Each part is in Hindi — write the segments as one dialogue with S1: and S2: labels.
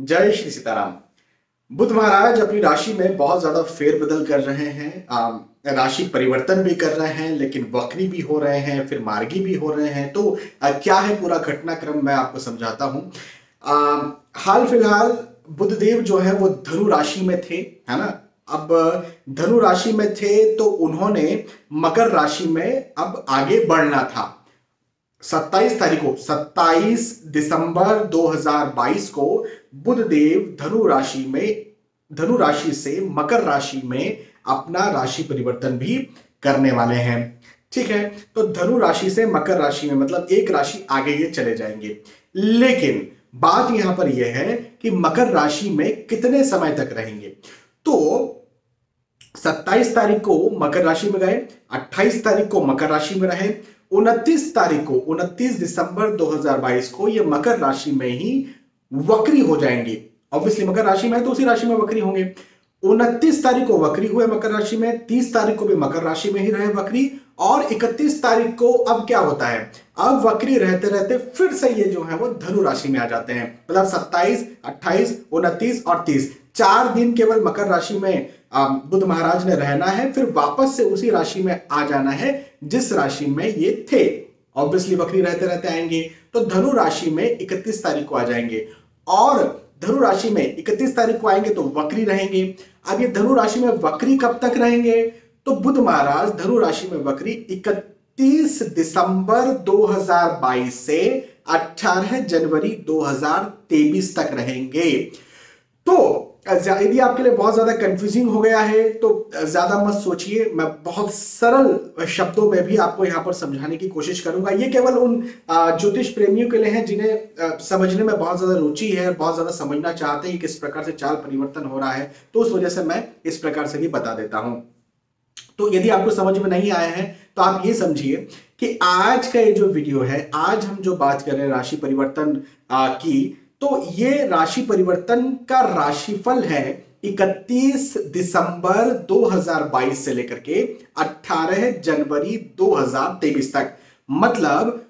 S1: जय श्री सीताराम। बुध महाराज अपनी राशि में बहुत ज्यादा फेरबदल कर रहे हैं। राशि परिवर्तन भी कर रहे हैं, लेकिन वक्री भी हो रहे हैं, फिर मार्गी भी हो रहे हैं। तो क्या है पूरा घटनाक्रम, मैं आपको समझाता हूं। हाल फिलहाल बुधदेव जो है वो धनु राशि में थे, है ना। अब धनु राशि में थे तो उन्होंने मकर राशि में अब आगे बढ़ना था। 27 तारीख को, 27 दिसंबर 2022 को बुधदेव धनु राशि से मकर राशि में अपना राशि परिवर्तन भी करने वाले हैं। ठीक है, तो धनु राशि से मकर राशि में मतलब एक राशि आगे ये चले जाएंगे। लेकिन बात यहां पर यह है कि मकर राशि में कितने समय तक रहेंगे। तो 27 तारीख को मकर राशि में गए, 28 तारीख को मकर राशि में रहे, 29 दिसंबर 2022 को ये मकर राशि में ही वक्री हो जाएंगे। ऑब्वियसली मकर राशि में है तो उसी राशि में वक्री होंगे। 29 तारीख को वक्री हुए मकर राशि में, 30 तारीख को भी मकर राशि में ही रहे वक्री, और 31 तारीख को अब क्या होता है, अब वक्री रहते रहते फिर से ये जो है वो धनु राशि में आ जाते हैं। मतलब 27, 28, 29 और 30, 4 दिन केवल मकर राशि में बुध महाराज ने रहना है, फिर वापस से उसी राशि में आ जाना है जिस राशि में ये थे। ऑब्वियसली वक्री रहते रहते आएंगे, तो धनु राशि में 31 तारीख को आ जाएंगे, और धनु राशि में 31 तारीख को आएंगे तो वक्री रहेंगे। अब ये धनु राशि में वक्री कब तक रहेंगे, तो बुध महाराज धनु राशि में वक्री 31 दिसंबर 2022 से 18 जनवरी 2023 तक रहेंगे। तो यदि आपके लिए बहुत ज्यादा कंफ्यूजिंग हो गया है तो ज्यादा मत सोचिए, मैं बहुत सरल शब्दों में भी आपको यहां पर समझाने की कोशिश करूंगा। ये केवल उन ज्योतिष प्रेमियों के लिए है जिन्हें समझने में बहुत ज्यादा रुचि है, बहुत ज्यादा समझना चाहते हैं किस प्रकार से चाल परिवर्तन हो रहा है, तो उस वजह से मैं इस प्रकार से भी बता देता हूं। तो यदि आपको समझ में नहीं आया है तो आप ये समझिए कि आज का ये जो वीडियो है, आज हम जो बात कर रहे हैं राशि परिवर्तन की, तो ये राशि परिवर्तन का राशिफल है 31 दिसंबर 2022 से लेकर के 18 जनवरी 2023 तक। मतलब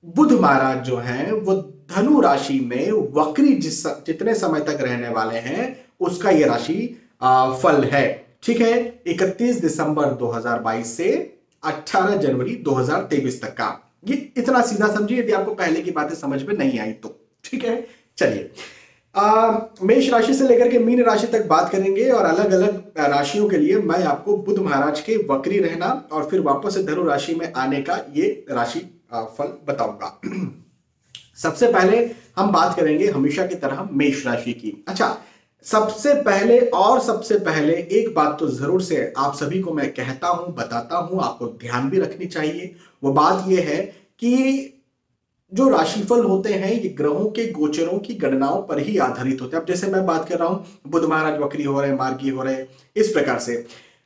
S1: बुध महाराज जो हैं वो धनु राशि में वक्री जितने समय तक रहने वाले हैं उसका ये राशि फल है। ठीक है, 31 दिसंबर 2022 से 18 जनवरी 2023 तक का। ये इतना सीधा समझिए यदि आपको पहले की बातें समझ में नहीं आई तो। ठीक है, चलिए मेष राशि से लेकर के मीन राशि तक बात करेंगे, और अलग अलग राशियों के लिए मैं आपको बुध महाराज के वक्री रहना और फिर वापस से धनु राशि में आने का ये राशि फल बताऊंगा। सबसे पहले हम बात करेंगे हमेशा की तरह मेष राशि की। अच्छा, सबसे पहले एक बात तो जरूर से आप सभी को मैं कहता हूं, बताता हूं, आपको ध्यान भी रखनी चाहिए। वो बात यह है कि जो राशिफल होते हैं ये ग्रहों के गोचरों की गणनाओं पर ही आधारित होते हैं। अब जैसे मैं बात कर रहा हूं बुध महाराज वक्री हो रहे हैं, मार्गी हो रहे हैं, इस प्रकार से।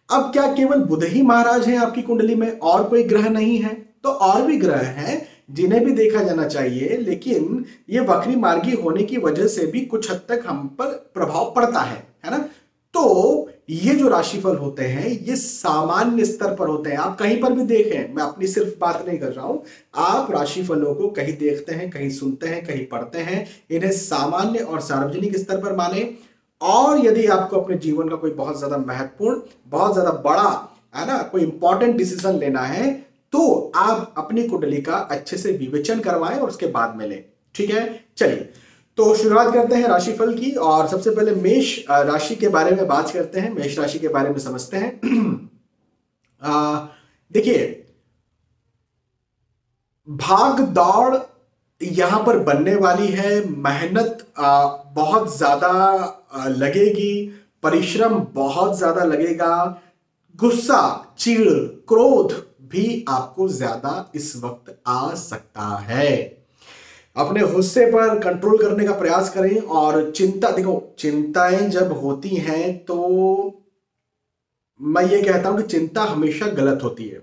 S1: अब क्या केवल बुध ही महाराज हैं आपकी कुंडली में, और कोई ग्रह नहीं है? तो और भी ग्रह हैं जिन्हें भी देखा जाना चाहिए, लेकिन ये वक्री मार्गी होने की वजह से भी कुछ हद तक हम पर प्रभाव पड़ता है ना। तो ये जो राशिफल होते हैं ये सामान्य स्तर पर होते हैं। आप कहीं पर भी देखें, मैं अपनी सिर्फ बात नहीं कर रहा हूं, आप राशिफलों को कहीं देखते हैं, कहीं सुनते हैं, कहीं पढ़ते हैं, इन्हें सामान्य और सार्वजनिक स्तर पर माने। और यदि आपको अपने जीवन का कोई बहुत ज्यादा महत्वपूर्ण, बहुत ज्यादा बड़ा, है ना, कोई इंपॉर्टेंट डिसीजन लेना है तो आप अपनी कुंडली का अच्छे से विवेचन करवाएं और उसके बाद में लें। ठीक है, चलिए तो शुरुआत करते हैं राशिफल की, और सबसे पहले मेष राशि के बारे में बात करते हैं, मेष राशि के बारे में समझते हैं। देखिए, भाग दौड़ यहां पर बनने वाली है, मेहनत बहुत ज्यादा लगेगी, परिश्रम बहुत ज्यादा लगेगा, गुस्सा, चिढ़, क्रोध भी आपको ज्यादा इस वक्त आ सकता है। अपने गुस्से पर कंट्रोल करने का प्रयास करें, और चिंता, देखो चिंताएं जब होती हैं तो मैं ये कहता हूं कि चिंता हमेशा गलत होती है।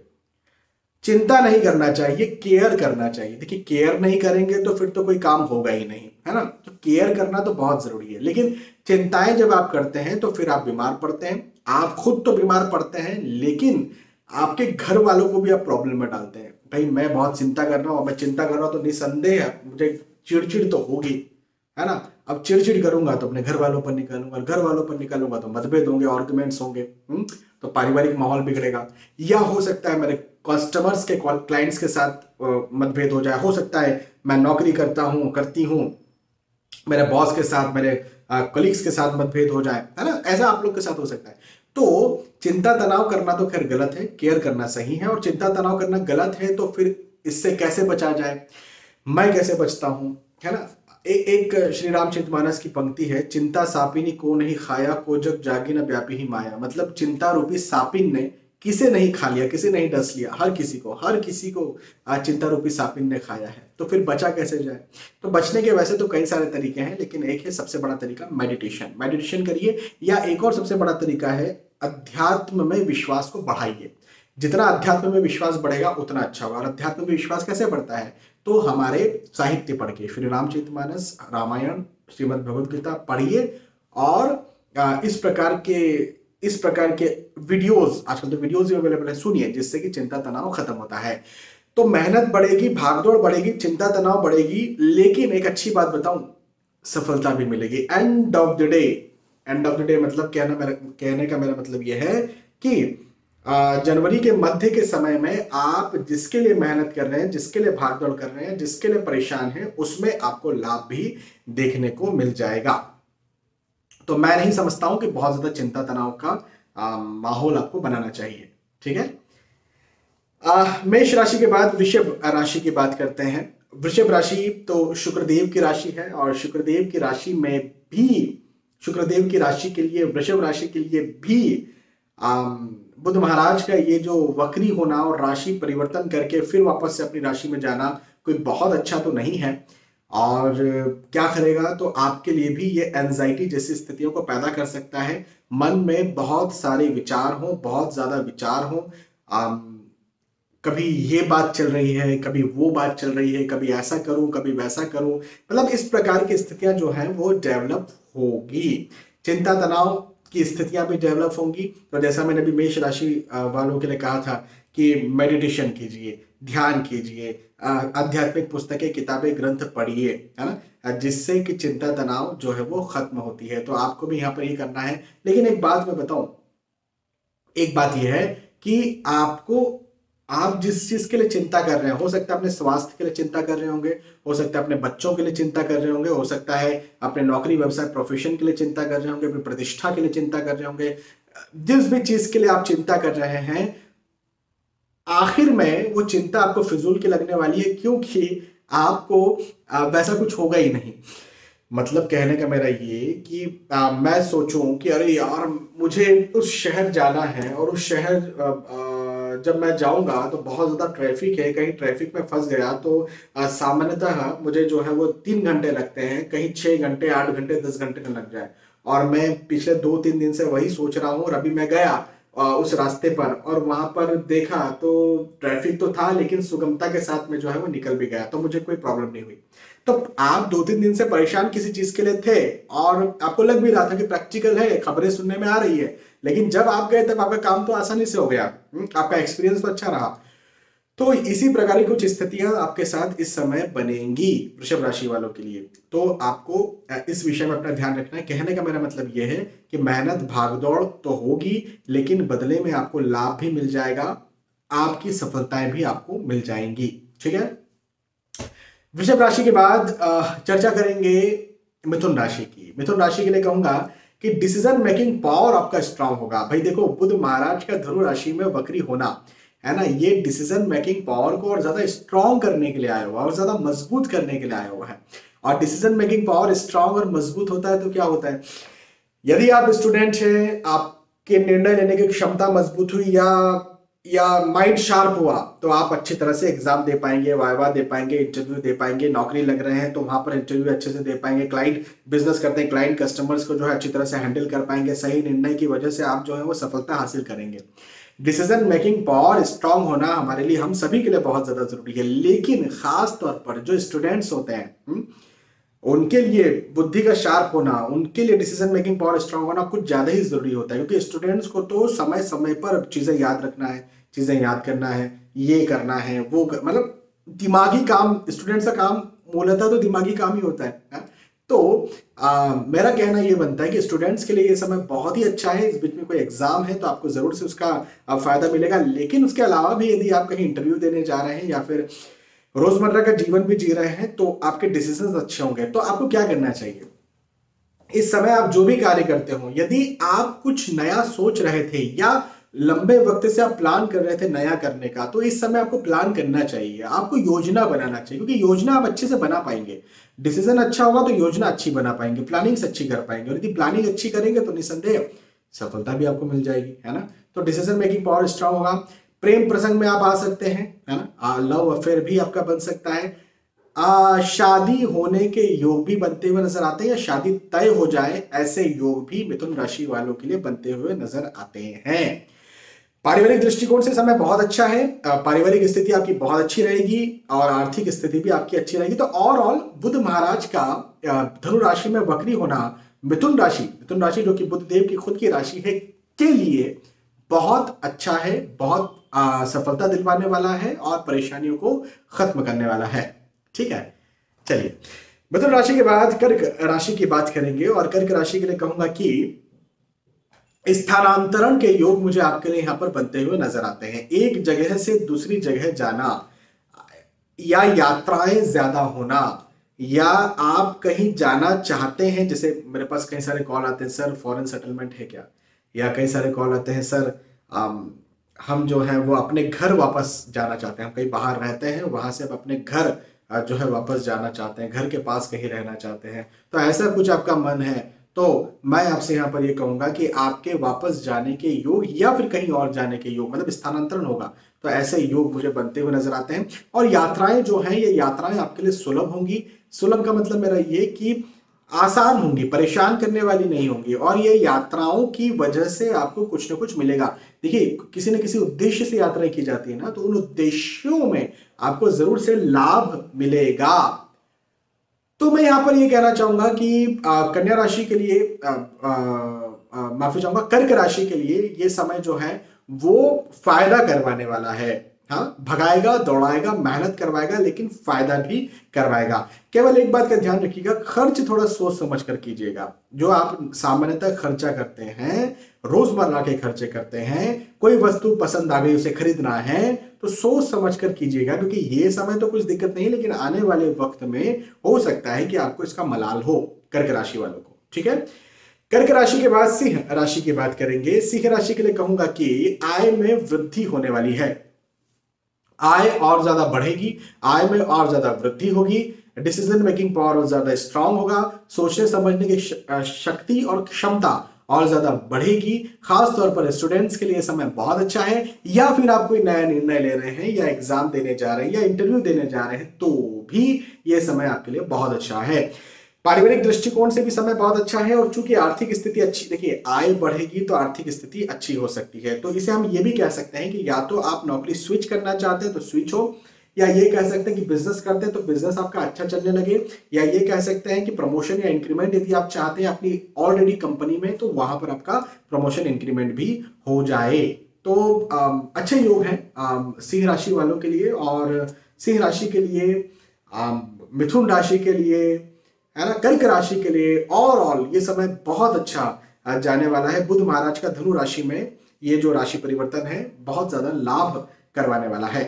S1: चिंता नहीं करना चाहिए, केयर करना चाहिए। देखिए, केयर नहीं करेंगे तो फिर तो कोई काम होगा ही नहीं, है ना। तो केयर करना तो बहुत जरूरी है, लेकिन चिंताएं जब आप करते हैं तो फिर आप बीमार पड़ते हैं। आप खुद तो बीमार पड़ते हैं, लेकिन आपके घर वालों को भी आप प्रॉब्लम में डालते हैं। भाई मैं बहुत चिंता कर रहा हूं, मैं चिंता कर रहा हूं तो निसंदेह मुझे चिड़चिड़ तो होगी, है ना। अब चिड़चिड़ करूंगा तो अपने घर वालों पर निकालूंगा, घर वालों पर निकालूंगा तो मतभेद होंगे, आर्गुमेंट्स होंगे, तो पारिवारिक माहौल बिगड़ेगा। या हो सकता है मेरे कस्टमर्स के क्लाइंट्स के साथ मतभेद हो जाए, हो सकता है मैं नौकरी करती हूँ, मेरे बॉस के साथ, मेरे कलीग्स के साथ मतभेद हो जाए, है ना, ऐसा आप लोग के साथ हो सकता है। तो चिंता तनाव करना तो खैर गलत है, केयर करना सही है, और चिंता तनाव करना गलत है तो फिर इससे कैसे बचा जाए, मैं कैसे बचता हूं, है ना। एक श्री रामचरितमानस की पंक्ति है, चिंता सापिनी को नहीं खाया, को जग जागी न व्यापी ही माया। मतलब चिंता रूपी सापिन ने किसे नहीं खा लिया, किसे नहीं डस लिया, हर किसी को चिंता रूपी सापिन ने खाया है। तो फिर बचा कैसे जाए? तो बचने के वैसे तो कई सारे तरीके हैं, लेकिन एक है सबसे बड़ा तरीका, मेडिटेशन। मेडिटेशन करिए, या एक और सबसे बड़ा तरीका है, अध्यात्म में विश्वास को बढ़ाइए। जितना अध्यात्म में विश्वास बढ़ेगा उतना अच्छा होगा। और अध्यात्म में विश्वास कैसे बढ़ता है? तो हमारे साहित्य पढ़ के, श्री रामचरितमानस, रामायण, श्रीमद् भगवद गीता पढ़िए, और इस प्रकार के वीडियोस, आजकल तो वीडियोस भी अवेलेबल है, सुनिए, जिससे कि चिंता तनाव खत्म होता है। तो मेहनत बढ़ेगी, भागदौड़ बढ़ेगी, चिंता तनाव बढ़ेगी, लेकिन एक अच्छी बात बताऊं, सफलता भी मिलेगी end of the day. End of the day मतलब कहने का मेरा मतलब यह है कि जनवरी के मध्य के समय में आप जिसके लिए मेहनत कर रहे हैं, जिसके लिए भागदौड़ कर रहे हैं, जिसके लिए परेशान हैं, उसमें आपको लाभ भी देखने को मिल जाएगा। तो मैं नहीं समझता हूं कि बहुत ज्यादा चिंता तनाव का माहौल आपको बनाना चाहिए। ठीक है। मेष राशि के बाद वृषभ राशि की बात करते हैं। वृषभ राशि तो शुक्रदेव की राशि है, और शुक्रदेव की राशि में भी, शुक्रदेव की राशि के लिए, वृषभ राशि के लिए भी बुध महाराज का ये जो वक्री होना और राशि परिवर्तन करके फिर वापस से अपनी राशि में जाना कोई बहुत अच्छा तो नहीं है। और क्या करेगा, तो आपके लिए भी ये एंजाइटी जैसी स्थितियों को पैदा कर सकता है। मन में बहुत सारे विचार हो, बहुत ज्यादा विचार हो, कभी ये बात चल रही है, कभी वो बात चल रही है, कभी ऐसा करूं, कभी वैसा करूं, मतलब इस प्रकार की स्थितियां जो हैं वो डेवलप होगी। चिंता तनाव की स्थितियां भी डेवलप होंगी। तो जैसा मैंने अभी मेष राशि वालों के लिए कहा था कि मेडिटेशन कीजिए, ध्यान कीजिए, आध्यात्मिक पुस्तकें, किताबें, ग्रंथ पढ़िए, है ना, जिससे कि चिंता तनाव जो है वो खत्म होती है। तो आपको भी यहाँ पर ये करना है। लेकिन एक बात मैं बताऊं, एक बात यह है कि आप जिस चीज के लिए चिंता कर रहे हैं, हो सकता है अपने स्वास्थ्य के लिए चिंता कर रहे होंगे, हो सकता है अपने बच्चों के लिए चिंता कर रहे होंगे, हो सकता है अपने नौकरी, व्यवसाय, प्रोफेशन के लिए चिंता कर रहे होंगे, अपनी प्रतिष्ठा के लिए चिंता कर रहे होंगे। जिस भी चीज के लिए आप चिंता कर रहे हैं, आखिर में वो चिंता आपको फिजूल की लगने वाली है, क्योंकि आपको वैसा कुछ होगा ही नहीं। मतलब कहने का मेरा ये कि मैं सोचूं कि अरे यार मुझे उस शहर जाना है, और उस शहर जब मैं जाऊंगा तो बहुत ज़्यादा ट्रैफिक है, कहीं ट्रैफिक में फंस गया तो सामान्यतः मुझे जो है वो 3 घंटे लगते हैं, कहीं 6 घंटे, 8 घंटे, 10 घंटे न लग जाए। और मैं पिछले 2-3 दिन से वही सोच रहा हूँ, और अभी मैं गया उस रास्ते पर, और वहां पर देखा तो ट्रैफिक तो था, लेकिन सुगमता के साथ में जो है वो निकल भी गया, तो मुझे कोई प्रॉब्लम नहीं हुई। तो आप 2-3 दिन से परेशान किसी चीज के लिए थे, और आपको लग भी रहा था कि प्रैक्टिकल है, खबरें सुनने में आ रही है, लेकिन जब आप गए तब आपका काम तो आसानी से हो गया, आपका एक्सपीरियंस तो अच्छा रहा। तो इसी प्रकार की कुछ स्थितियां आपके साथ इस समय बनेंगी वृषभ राशि वालों के लिए। तो आपको इस विषय में अपना ध्यान रखना है। कहने का मेरा मतलब यह है कि मेहनत, भागदौड़ तो होगी, लेकिन बदले में आपको लाभ भी मिल जाएगा, आपकी सफलताएं भी आपको मिल जाएंगी। ठीक है। वृषभ राशि के बाद चर्चा करेंगे मिथुन राशि की। मिथुन राशि के लिए कहूंगा कि डिसीजन मेकिंग पावर आपका स्ट्रांग होगा। भाई देखो, बुध महाराज का धनु राशि में वक्री होना है ना, ये डिसीजन मेकिंग पावर को और ज्यादा स्ट्रांग करने के लिए आया हुआ है, और ज्यादा मजबूत करने के लिए आया हुआ है। और डिसीजन मेकिंग पावर स्ट्रांग और मजबूत होता है तो क्या होता है, यदि आप स्टूडेंट हैं, आपके निर्णय लेने की क्षमता मजबूत हुई, या माइंड शार्प हुआ, तो आप अच्छी तरह से एग्जाम दे पाएंगे, वाइवा दे पाएंगे, इंटरव्यू दे पाएंगे। नौकरी लग रहे हैं तो वहां पर इंटरव्यू अच्छे से दे पाएंगे। क्लाइंट बिजनेस करते हैं, क्लाइंट कस्टमर्स को जो है अच्छी तरह से हैंडल कर पाएंगे। सही निर्णय की वजह से आप जो है वो सफलता हासिल करेंगे। डिसीजन मेकिंग पावर स्ट्रांग होना हमारे लिए, हम सभी के लिए बहुत ज्यादा जरूरी है, लेकिन खास तौर पर जो स्टूडेंट्स होते हैं उनके लिए बुद्धि का शार्प होना, उनके लिए डिसीजन मेकिंग पावर स्ट्रांग होना कुछ ज्यादा ही जरूरी होता है। क्योंकि स्टूडेंट्स को तो समय समय पर चीजें याद रखना है, चीजें याद करना है, ये करना है, मतलब दिमागी काम, स्टूडेंट्स का काम मूलतः तो दिमागी काम ही होता है। तो मेरा कहना ये बनता है कि स्टूडेंट्स के लिए ये समय बहुत ही अच्छा है। इस बीच में कोई एग्जाम है तो आपको जरूर से उसका फायदा मिलेगा, लेकिन उसके अलावा भी यदि आप कहीं इंटरव्यू देने जा रहे हैं या फिर रोजमर्रा का जीवन भी जी रहे हैं तो आपके डिसीजंस अच्छे होंगे। तो आपको क्या करना चाहिए इस समय, आप जो भी कार्य करते हो, यदि आप कुछ नया सोच रहे थे या लंबे वक्त से आप प्लान कर रहे थे नया करने का, तो इस समय आपको प्लान करना चाहिए, आपको योजना बनाना चाहिए, क्योंकि योजना आप अच्छे से बना पाएंगे। डिसीजन अच्छा होगा तो योजना अच्छी बना पाएंगे, प्लानिंग अच्छी कर पाएंगे, और यदि प्लानिंग अच्छी करेंगे तो निसंदेह सफलता भी आपको मिल जाएगी, है ना। तो डिसीजन मेकिंग पावर स्ट्रांग होगा। प्रेम प्रसंग में आप आ सकते हैं, है ना, लव अफेयर भी आपका बन सकता है। शादी होने के योग भी बनते हुए नजर आते हैं, या शादी तय हो जाए ऐसे योग भी मिथुन राशि वालों के लिए बनते हुए नजर आते हैं। पारिवारिक दृष्टिकोण से समय बहुत अच्छा है, पारिवारिक स्थिति आपकी बहुत अच्छी रहेगी और आर्थिक स्थिति भी आपकी अच्छी रहेगी। तो ओवरऑल बुध महाराज का धनु राशि में वक्री होना मिथुन राशि जो कि बुध देव की खुद की राशि है के लिए बहुत अच्छा है, बहुत सफलता दिलवाने वाला है और परेशानियों को खत्म करने वाला है। ठीक है, चलिए मिथुन राशि के बाद कर्क राशि की बात करेंगे, और कर्क राशि के लिए कहूंगा कि स्थानांतरण के योग मुझे आपके लिए यहां पर बनते हुए नजर आते हैं। एक जगह से दूसरी जगह जाना, या यात्राएं ज्यादा होना, या आप कहीं जाना चाहते हैं। जैसे मेरे पास कई सारे कॉल आते हैं, सर फॉरेन सेटलमेंट है क्या, या कई सारे कॉल आते हैं, सर हम जो है वो अपने घर वापस जाना चाहते हैं, हम कहीं बाहर रहते हैं, वहां से आप अपने घर जो है वापस जाना चाहते हैं, घर के पास कहीं रहना चाहते हैं। तो ऐसा कुछ आपका मन है तो मैं आपसे यहाँ पर ये कहूंगा कि आपके वापस जाने के योग या फिर कहीं और जाने के योग, मतलब स्थानांतरण होगा, तो ऐसे योग मुझे बनते हुए नजर आते हैं। और यात्राएं जो हैं, ये यात्राएं आपके लिए सुलभ होंगी। सुलभ का मतलब मेरा ये कि आसान होंगी, परेशान करने वाली नहीं होंगी, और ये यात्राओं की वजह से आपको कुछ ना कुछ मिलेगा। देखिए, किसी न किसी उद्देश्य से यात्राएं की जाती है ना, तो उन उद्देश्यों में आपको जरूर से लाभ मिलेगा। तो मैं यहां पर ये कहना चाहूंगा कि कन्या राशि के लिए माफी चाहूंगा, कर्क राशि के लिए ये समय जो है वो फायदा करवाने वाला है। हाँ, भगाएगा, दौड़ाएगा, मेहनत करवाएगा, लेकिन फायदा भी करवाएगा। केवल एक बात का ध्यान रखिएगा, खर्च थोड़ा सोच समझ कर कीजिएगा। जो आप सामान्यतः खर्चा करते हैं, रोजमर्रा के खर्चे करते हैं, कोई वस्तु पसंद आ गई उसे खरीदना है, तो सोच समझ कर कीजिएगा, क्योंकि ये समय तो कुछ दिक्कत नहीं, लेकिन आने वाले वक्त में हो सकता है कि आपको इसका मलाल हो, कर्क राशि वालों को। ठीक है, कर्क राशि के बाद सिंह राशि की बात करेंगे। सिंह राशि के लिए कहूंगा कि आय में वृद्धि होने वाली है, आय और ज्यादा बढ़ेगी, आय में और ज्यादा वृद्धि होगी, डिसीजन मेकिंग पावर और ज्यादा स्ट्रांग होगा, सोचने समझने की शक्ति और क्षमता और ज्यादा बढ़ेगी। खास तौर पर स्टूडेंट्स के लिए समय बहुत अच्छा है, या फिर आप कोई नया निर्णय ले रहे हैं, या एग्जाम देने जा रहे हैं, या इंटरव्यू देने जा रहे हैं, तो भी यह समय आपके लिए बहुत अच्छा है। पारिवारिक दृष्टिकोण से भी समय बहुत अच्छा है, और चूंकि आर्थिक स्थिति अच्छी, देखिए आय बढ़ेगी तो आर्थिक स्थिति अच्छी हो सकती है। तो इसे हम ये भी कह सकते हैं कि या तो आप नौकरी स्विच करना चाहते हैं तो स्विच हो, या ये कह सकते हैं कि बिजनेस करते हैं तो बिजनेस आपका अच्छा चलने लगे, या ये कह सकते हैं कि प्रमोशन या इंक्रीमेंट यदि आप चाहते हैं अपनी ऑलरेडी कंपनी में, तो वहां पर आपका प्रमोशन इंक्रीमेंट भी हो जाए। तो अच्छे योग हैं सिंह राशि वालों के लिए, और सिंह राशि के लिए, मिथुन राशि के लिए, है ना, कर्क राशि के लिए ओवरऑल ये समय बहुत अच्छा जाने वाला है। बुध महाराज का धनु राशि में ये जो राशि परिवर्तन है बहुत ज्यादा लाभ करवाने वाला है।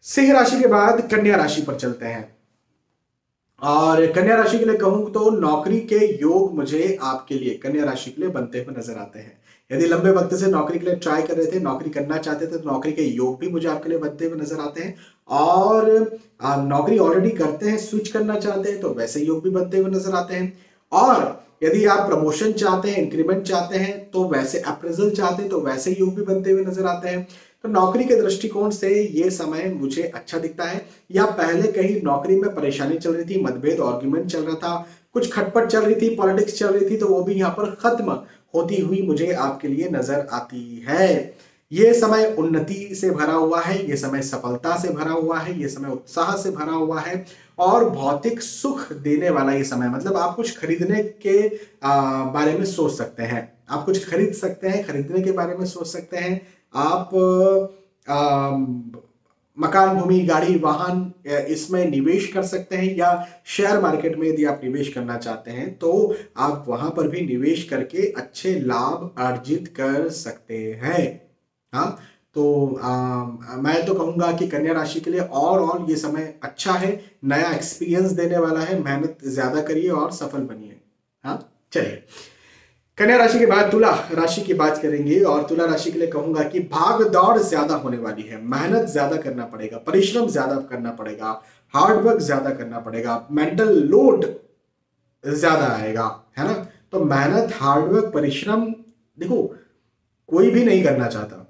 S1: सिंह राशि के बाद कन्या राशि पर चलते हैं, और कन्या राशि के लिए कहूं तो नौकरी के योग मुझे आपके लिए कन्या राशि के लिए बनते हुए नजर आते हैं। यदि लंबे वक्त से नौकरी के लिए ट्राई कर रहे थे, नौकरी करना चाहते थे, तो नौकरी के योग भी मुझे आपके लिए बनते हुए नजर आते हैं। और नौकरी ऑलरेडी करते हैं, स्विच करना चाहते हैं, तो वैसे योग भी बनते हुए नजर आते हैं। और यदि आप प्रमोशन चाहते हैं, इंक्रीमेंट चाहते हैं, तो वैसे अप्रेजल चाहते हैं, तो वैसे योग भी बनते हुए नजर आते हैं। तो नौकरी के दृष्टिकोण से ये समय मुझे अच्छा दिखता है। या पहले कहीं नौकरी में परेशानी चल रही थी, मतभेद, आर्ग्यूमेंट चल रहा था, कुछ खटपट चल रही थी, पॉलिटिक्स चल रही थी, तो वो भी यहाँ पर खत्म होती हुई मुझे आपके लिए नजर आती है। ये समय उन्नति से भरा हुआ है, ये समय सफलता से भरा हुआ है, ये समय उत्साह से भरा हुआ है, और भौतिक सुख देने वाला ये समय, मतलब आप कुछ खरीदने के बारे में सोच सकते हैं, आप कुछ खरीद सकते हैं, खरीदने के बारे में सोच सकते हैं, आप मकान, भूमि, गाड़ी, वाहन इसमें निवेश कर सकते हैं, या शेयर मार्केट में यदि आप निवेश करना चाहते हैं तो आप वहां पर भी निवेश करके अच्छे लाभ अर्जित कर सकते हैं। हाँ, तो मैं तो कहूंगा कि कन्या राशि के लिए और ये समय अच्छा है, नया एक्सपीरियंस देने वाला है, मेहनत ज्यादा करिए और सफल बनिए। हाँ, चलिए कन्या राशि के बाद तुला राशि की बात करेंगे, और तुला राशि के लिए कहूंगा कि भाग दौड़ ज्यादा होने वाली है, मेहनत ज्यादा करना पड़ेगा, परिश्रम ज्यादा करना पड़ेगा, हार्डवर्क ज्यादा करना पड़ेगा, मेंटल लोड ज्यादा आएगा, है ना। तो मेहनत, हार्डवर्क, परिश्रम, देखो कोई भी नहीं करना चाहता।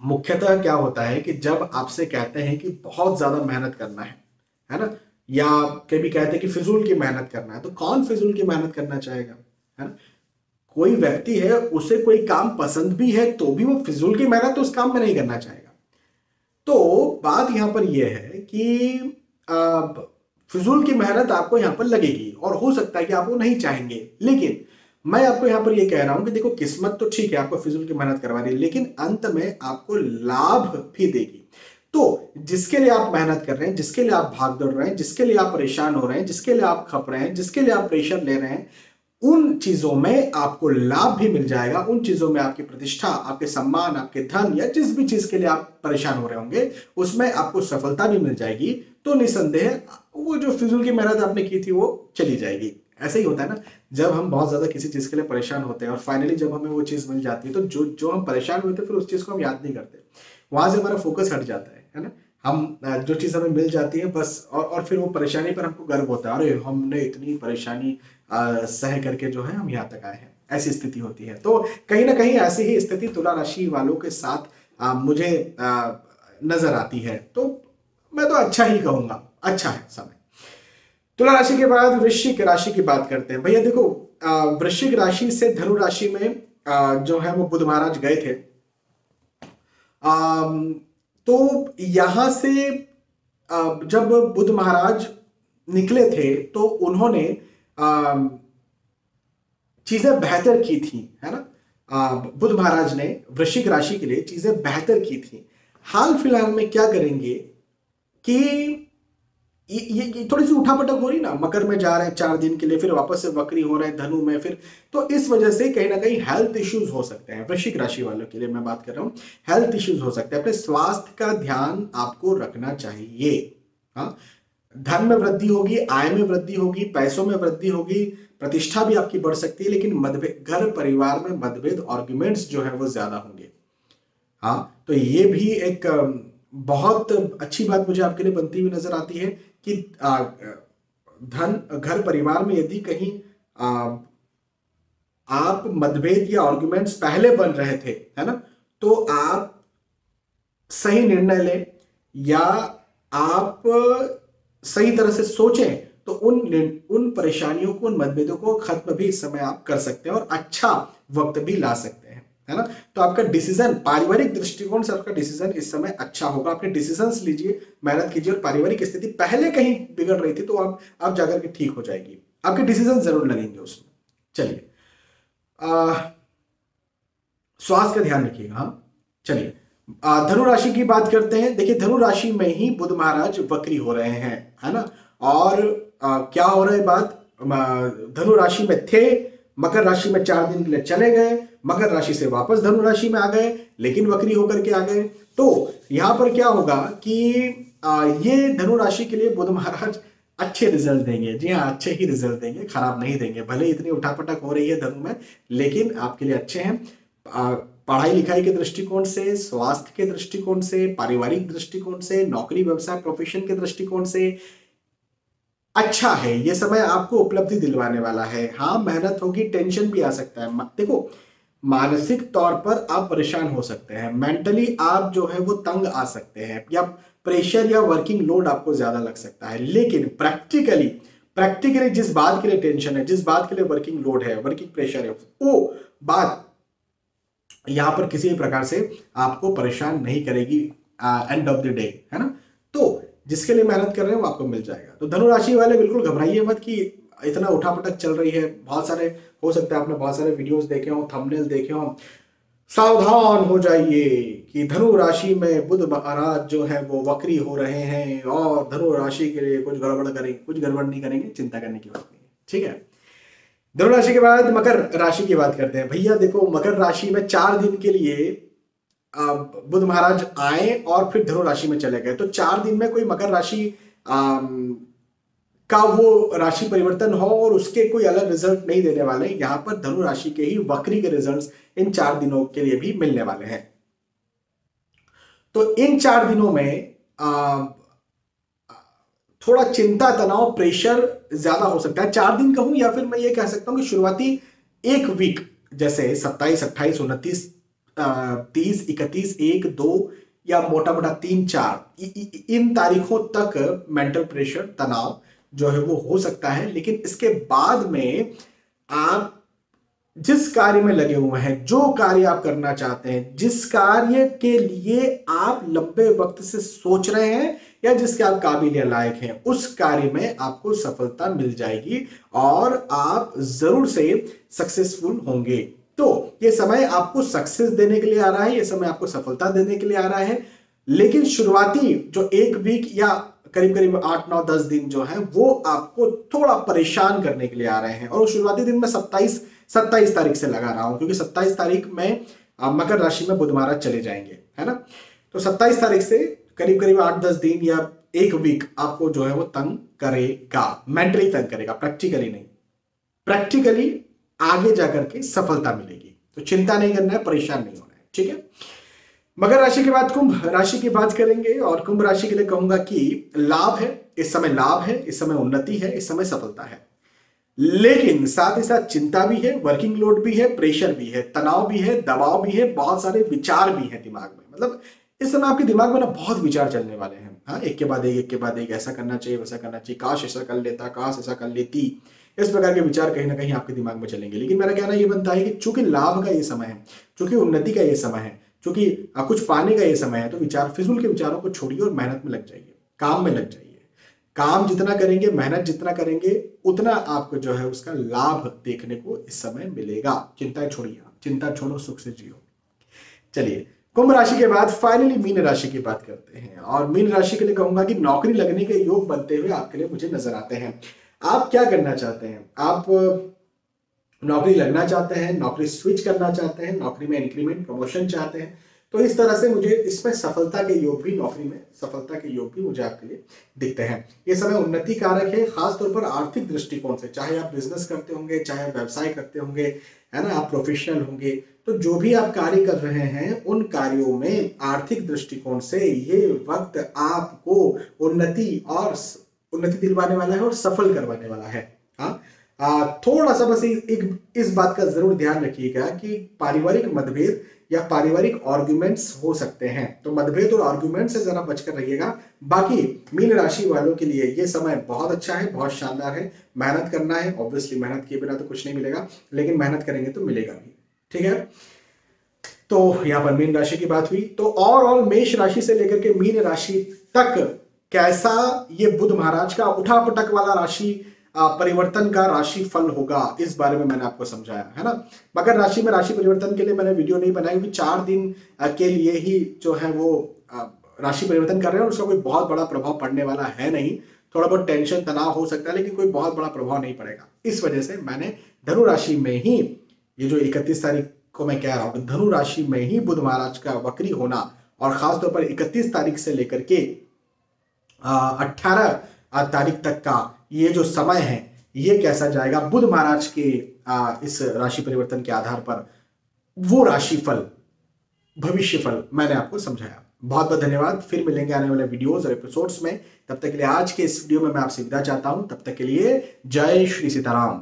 S1: मुख्यतः क्या होता है कि जब आपसे कहते हैं कि बहुत ज्यादा मेहनत करना है ना, या कभी कहते हैं कि फिजूल की मेहनत करना है, तो कौन फिजूल की मेहनत करना चाहेगा, है ना। कोई व्यक्ति है, उसे कोई काम पसंद भी है तो भी वो फिजूल की मेहनत तो उस काम में नहीं करना चाहेगा। तो बात यहां पर यह है कि फिजूल की मेहनत आपको यहां पर लगेगी, और हो सकता है कि आप वो नहीं चाहेंगे, लेकिन मैं आपको यहां पर ये कह रहा हूं कि देखो किस्मत तो ठीक है, आपको फिजूल की मेहनत करवा रही है, लेकिन अंत में आपको लाभ भी देगी। तो जिसके लिए आप मेहनत कर रहे हैं, जिसके लिए आप भाग दौड़ रहे हैं, जिसके लिए आप परेशान हो रहे हैं, जिसके लिए आप खप रहे हैं, जिसके लिए आप प्रेशर ले रहे हैं, उन चीजों में आपको लाभ भी मिल जाएगा। उन चीजों में आपकी प्रतिष्ठा, आपके सम्मान, आपके धन, या जिस भी चीज के लिए आप परेशान हो रहे होंगे उसमें आपको सफलता भी मिल जाएगी। तो निसंदेह वो जो फिजूल की मेहनत आपने की थी वो चली जाएगी। ऐसे ही होता है ना, जब हम बहुत ज्यादा किसी चीज के लिए परेशान होते हैं और फाइनली जब हमें वो चीज मिल जाती है, तो जो हम परेशान हुए थे फिर उस चीज को हम याद नहीं करते, वहां से हमारा फोकस हट जाता है ना। हम जो चीज हमें मिल जाती है बस, और फिर वो परेशानी पर हमको गर्व होता है, अरे हमने इतनी परेशानी सह करके जो है हम यहाँ तक आए हैं, ऐसी स्थिति होती है। तो कहीं ना कहीं ऐसी ही स्थिति तुला राशि वालों के साथ मुझे नजर आती है। तो मैं तो अच्छा ही कहूंगा, अच्छा है समय। तुला राशि के बाद वृश्चिक राशि की बात करते हैं। भैया देखो, वृश्चिक राशि से धनु राशि में जो है वो बुध महाराज गए थे। तो यहां से जब बुध महाराज निकले थे तो उन्होंने चीजें बेहतर की थी, है ना। बुध महाराज ने वृश्चिक राशि के लिए चीजें बेहतर की थी। हाल फिलहाल में क्या करेंगे कि ये थोड़ी सी उठापटक हो रही ना, मकर में जा रहे हैं 4 दिन के लिए, फिर वापस से वक्री हो रहे हैं धनु में, फिर तो इस वजह से कहीं ना कहीं हेल्थ इश्यूज हो सकते हैं। वृश्चिक राशि वालों के लिए मैं बात कर रहा हूं, हेल्थ इश्यूज हो सकते हैं। अपने स्वास्थ्य का ध्यान आपको रखना चाहिए। हाँ, धन में वृद्धि होगी, आय में वृद्धि होगी, पैसों में वृद्धि होगी, प्रतिष्ठा भी आपकी बढ़ सकती है, लेकिन मतभेद, घर परिवार में मतभेद, आर्ग्यूमेंट्स जो है वो ज्यादा होंगे। हाँ, तो ये भी एक बहुत अच्छी बात मुझे आपके लिए बनती हुई नजर आती है कि धन, घर परिवार में यदि कहीं आप मतभेद या आर्ग्यूमेंट्स पहले बन रहे थे, है ना, तो आप सही निर्णय लें, या आप सही तरह से सोचें, तो उन परेशानियों को, उन मतभेदों को खत्म भी इस समय आप कर सकते हैं और अच्छा वक्त भी ला सकते हैं, है ना। तो आपका डिसीजन, पारिवारिक दृष्टिकोण से आपका डिसीजन इस समय अच्छा होगा। अपने डिसीजंस लीजिए, मेहनत कीजिए, और पारिवारिक स्थिति पहले कहीं बिगड़ रही थी तो आप जाकर के ठीक हो जाएगी, आपके डिसीजन जरूर लगेंगे उसमें। चलिए, स्वास्थ्य का ध्यान रखिएगा। हाँ, चलिए धनु राशि की बात करते हैं। देखिए, धनु राशि में ही बुध महाराज वक्री हो रहे हैं, है ना। और क्या हो रहा है बात, धनु राशि में थे, मकर राशि में 4 दिन के लिए चले गए, मकर राशि से वापस धनु राशि में आ गए, लेकिन वक्री होकर के आ गए। तो यहां पर क्या होगा कि ये धनु राशि के लिए बुध महाराज अच्छे रिजल्ट देंगे। जी हाँ, अच्छे ही रिजल्ट देंगे, खराब नहीं देंगे। भले इतनी उठापटक हो रही है धनु में, लेकिन आपके लिए अच्छे हैं। पढ़ाई लिखाई के दृष्टिकोण से, स्वास्थ्य के दृष्टिकोण से, पारिवारिक दृष्टिकोण से, नौकरी व्यवसाय प्रोफेशन के दृष्टिकोण से अच्छा है। ये समय आपको उपलब्धि दिलवाने वाला है। हाँ, मेहनत होगी, टेंशन भी आ सकता है। देखो, मानसिक तौर पर आप परेशान हो सकते हैं, मेंटली आप जो है वो तंग आ सकते हैं, या प्रेशर या वर्किंग लोड आपको ज्यादा लग सकता है, लेकिन प्रैक्टिकली जिस बात के लिए टेंशन है, जिस बात के लिए वर्किंग लोड है, वर्किंग प्रेशर है, वो बात यहां पर किसी भी प्रकार से आपको परेशान नहीं करेगी एंड ऑफ द डे, है ना। तो जिसके लिए मेहनत कर रहे हैं वो आपको मिल जाएगा। तो धनु राशि वाले बिल्कुल घबराइए मत कि इतना उठापटक चल रही है। बहुत सारे, हो सकता है आपने बहुत सारे वीडियोस देखे हो, थंबनेल देखे हो, सावधान हो जाइए कि धनु राशि में बुध महाराज जो है वो वक्री हो रहे हैं और धनु राशि के लिए कुछ गड़बड़ करेंगे, कुछ गड़बड़ नहीं करेंगे, चिंता करने की बात नहीं है। ठीक है, धनु राशि के बाद मकर राशि की बात करते हैं। भैया देखो, मकर राशि में 4 दिन के लिए बुध महाराज आए और फिर धनु राशि में चले गए। तो 4 दिन में कोई मकर राशि का वो राशि परिवर्तन हो और उसके कोई अलग रिजल्ट नहीं देने वाले। यहां पर धनु राशि के ही वक्री के रिजल्ट्स इन 4 दिनों के लिए भी मिलने वाले हैं। तो इन 4 दिनों में थोड़ा चिंता, तनाव, प्रेशर ज्यादा हो सकता है। 4 दिन कहूं या फिर मैं ये कह सकता हूं कि शुरुआती एक वीक, जैसे 27, 28, 29, 30, 31, 1, 2 या मोटा मोटा 3, 4 इन तारीखों तक मेंटल प्रेशर, तनाव जो है वो हो सकता है। लेकिन इसके बाद में आप जिस कार्य में लगे हुए हैं, जो कार्य आप करना चाहते हैं, जिस कार्य के लिए आप लंबे वक्त से सोच रहे हैं या जिसके आप काबिल या लायक हैं, उस कार्य में आपको सफलता मिल जाएगी और आप जरूर से सक्सेसफुल होंगे। तो ये समय आपको सक्सेस देने के लिए आ रहा है, ये समय आपको सफलता देने के लिए आ रहा है। लेकिन शुरुआती जो एक वीक या करीब करीब 8, 9, 10 दिन जो है वो आपको थोड़ा परेशान करने के लिए आ रहे हैं। और शुरुआती दिन में 27 तारीख से लगा रहा हूं, क्योंकि 27 तारीख में मकर राशि में बुध महाराज चले जाएंगे, है ना। तो 27 तारीख से करीब करीब 8-10 दिन या एक वीक आपको जो है वो तंग करेगा, मेंटली तंग करेगा, प्रैक्टिकली नहीं। प्रैक्टिकली आगे जाकर के सफलता मिलेगी, तो चिंता नहीं करना है, परेशान नहीं होना है। ठीक है, मकर राशि के बाद कुंभ राशि की बात करेंगे और कुंभ राशि के लिए कहूंगा कि लाभ है, इस समय लाभ है, इस समय उन्नति है, इस समय सफलता है। लेकिन साथ ही साथ चिंता भी है, वर्किंग लोड भी है, प्रेशर भी है, तनाव भी है, दबाव भी है, बहुत सारे विचार भी हैं दिमाग में। मतलब इस समय आपके दिमाग में ना बहुत विचार चलने वाले हैं। हाँ, एक के बाद एक, ऐसा करना चाहिए, वैसा करना चाहिए, काश ऐसा कर लेता, काश ऐसा कर लेती, इस प्रकार के विचार कहीं ना कहीं आपके दिमाग में चलेंगे। लेकिन मेरा कहना ये बनता है कि चूंकि लाभ का ये समय है, चूंकि उन्नति का ये समय है, चूंकि कुछ पाने का ये समय है, तो फिजूल के विचारों को छोड़िए और मेहनत में लग जाइए, काम में लग जाइए। काम जितना करेंगे, मेहनत जितना करेंगे, उतना आपको जो है उसका लाभ देखने को इस समय मिलेगा। चिंता छोड़िए, चिंता छोड़ो, सुख से जियो। चलिए, कुंभ राशि के बाद फाइनली मीन राशि की बात करते हैं। और मीन राशि के लिए कहूंगा कि नौकरी लगने के योग बनते हुए आपके लिए मुझे नजर आते हैं। आप क्या करना चाहते हैं? आप नौकरी लगना चाहते हैं, नौकरी स्विच करना चाहते हैं, नौकरी में इंक्रीमेंट, प्रमोशन चाहते हैं। तो इस तरह से मुझे इसमें सफलता के योग भी, नौकरी में सफलता के योग भी मुझे आपके लिए दिखते हैं। ये समय उन्नति कारक है, खासतौर पर आर्थिक दृष्टिकोण से। चाहे आप बिजनेस करते होंगे, चाहे आप व्यवसाय करते होंगे, है ना, आप प्रोफेशनल होंगे, तो जो भी आप कार्य कर रहे हैं उन कार्यों में आर्थिक दृष्टिकोण से ये वक्त आपको उन्नति दिलवाने वाला है और सफल करवाने वाला है। हाँ, थोड़ा सा बस इस बात का जरूर ध्यान रखिएगा कि पारिवारिक मतभेद या पारिवारिक आर्ग्यूमेंट्स हो सकते हैं, तो मतभेद और आर्ग्यूमेंट से जरा बचकर रहिएगा। बाकी मीन राशि वालों के लिए ये समय बहुत अच्छा है, बहुत शानदार है। मेहनत करना है, ऑब्वियसली मेहनत किए बिना तो कुछ नहीं मिलेगा, लेकिन मेहनत करेंगे तो मिलेगा भी। ठीक है, तो यहाँ पर मीन राशि की बात हुई। तो ओवरऑल मेष राशि से लेकर के मीन राशि तक कैसा ये बुध महाराज का उठापटक वाला राशि परिवर्तन का राशि फल होगा, इस बारे में मैंने आपको समझाया, है ना। मकर राशि में राशि परिवर्तन के लिए मैंने वीडियो नहीं बनाई, क्योंकि 4 दिन के लिए ही जो है वो राशि परिवर्तन कर रहे हैं और उसका कोई बहुत बड़ा प्रभाव पड़ने वाला है नहीं। थोड़ा बहुत टेंशन, तनाव हो सकता है, लेकिन कोई बहुत बड़ा प्रभाव नहीं पड़ेगा। इस वजह से मैंने धनु राशि में ही, ये जो 31 तारीख को मैं कह रहा हूँ, धनु राशि में ही बुध महाराज का वक्री होना और खासतौर पर 31 तारीख से लेकर के 18 तारीख तक का ये जो समय है, ये कैसा जाएगा बुध महाराज के इस राशि परिवर्तन के आधार पर, वो राशिफल, भविष्यफल मैंने आपको समझाया। बहुत बहुत धन्यवाद। फिर मिलेंगे आने वाले वीडियोस और एपिसोड्स में। तब तक के लिए आज के इस वीडियो में मैं आपसे विदा चाहता हूं। तब तक के लिए जय श्री सीताराम।